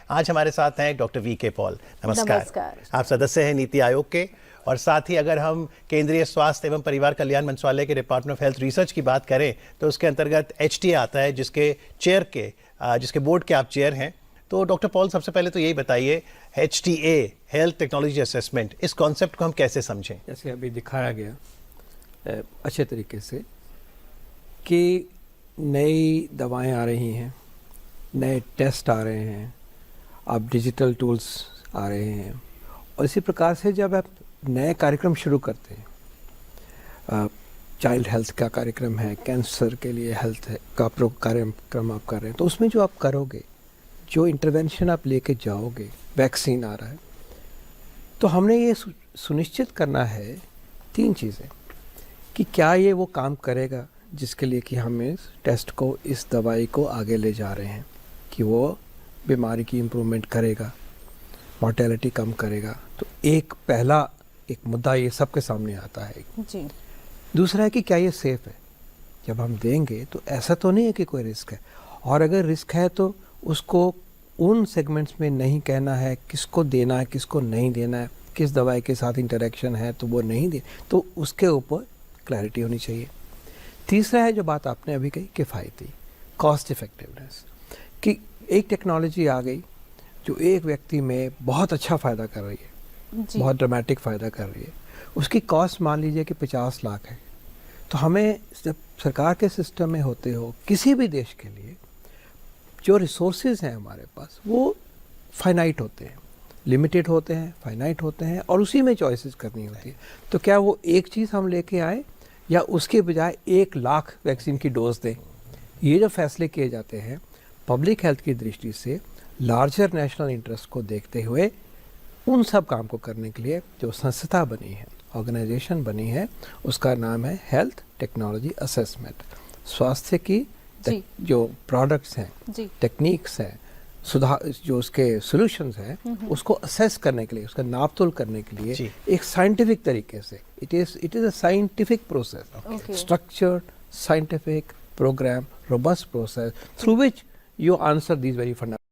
आज हमारे साथ हैं डॉक्टर वी.के. पॉल। नमस्कार। आप सदस्य हैं नीति आयोग के, और साथ ही अगर हम केंद्रीय स्वास्थ्य एवं परिवार कल्याण मंत्रालय के डिपार्टमेंट ऑफ हेल्थ रिसर्च की बात करें तो उसके अंतर्गत HTA आता है, जिसके बोर्ड के आप चेयर हैं। तो डॉक्टर पॉल, सबसे पहले तो यही बताइए, HTA हेल्थ टेक्नोलॉजी असेसमेंट, इस कॉन्सेप्ट को हम कैसे समझें? जैसे अभी दिखाया गया अच्छे तरीके से कि नई दवाएं आ रही हैं, नए टेस्ट आ रहे हैं, अब डिजिटल टूल्स आ रहे हैं, और इसी प्रकार से जब आप नए कार्यक्रम शुरू करते हैं, चाइल्ड हेल्थ का कार्यक्रम है, कैंसर के लिए हेल्थ का कार्यक्रम आप कर रहे हैं, तो उसमें जो आप करोगे, जो इंटरवेंशन आप लेके जाओगे, वैक्सीन आ रहा है, तो हमने ये सुनिश्चित करना है 3 चीज़ें कि क्या ये वो काम करेगा जिसके लिए कि हम इस टेस्ट को, इस दवाई को आगे ले जा रहे हैं, कि वो बीमारी की इम्प्रूवमेंट करेगा, मॉर्टेलिटी कम करेगा। तो पहला मुद्दा ये सबके सामने आता है जी। दूसरा है कि क्या ये सेफ़ है। जब हम देंगे तो ऐसा तो नहीं है कि कोई रिस्क है, और अगर रिस्क है तो उसको उन सेगमेंट्स में नहीं कहना है किसको देना है, किसको नहीं देना है, किस दवाई के साथ इंटरेक्शन है तो वो नहीं दे, तो उसके ऊपर क्लैरिटी होनी चाहिए। तीसरा है जो बात आपने अभी कही, किफ़ायती, कॉस्ट इफ़ेक्टिवनेस, कि एक टेक्नोलॉजी आ गई जो एक व्यक्ति में बहुत अच्छा फ़ायदा कर रही है, बहुत ड्रामेटिक फ़ायदा कर रही है, उसकी कॉस्ट मान लीजिए कि 50 लाख है, तो हमें जब सरकार के सिस्टम में होते हो किसी भी देश के लिए, जो रिसोर्सेज हैं हमारे पास वो फाइनाइट होते हैं, लिमिटेड होते हैं, फाइनाइट होते हैं, और उसी में चॉइसेस करनी होती है। तो क्या वो एक चीज़ हम लेके आए या उसके बजाय 1 लाख वैक्सीन की डोज दें? ये जो फैसले किए जाते हैं पब्लिक हेल्थ की दृष्टि से, लार्जर नेशनल इंटरेस्ट को देखते हुए, उन सब काम को करने के लिए जो संस्था बनी है, ऑर्गेनाइजेशन बनी है, उसका नाम है हेल्थ टेक्नोलॉजी असेसमेंट। स्वास्थ्य की जो प्रोडक्ट्स हैं, टेक्निक्स हैं, सुधार जो उसके सॉल्यूशंस हैं, उसको असेस करने के लिए, उसका नापतोल करने के लिए एक साइंटिफिक तरीके से, it is a scientific process, structured scientific program, robust process through which you answer these very fundamental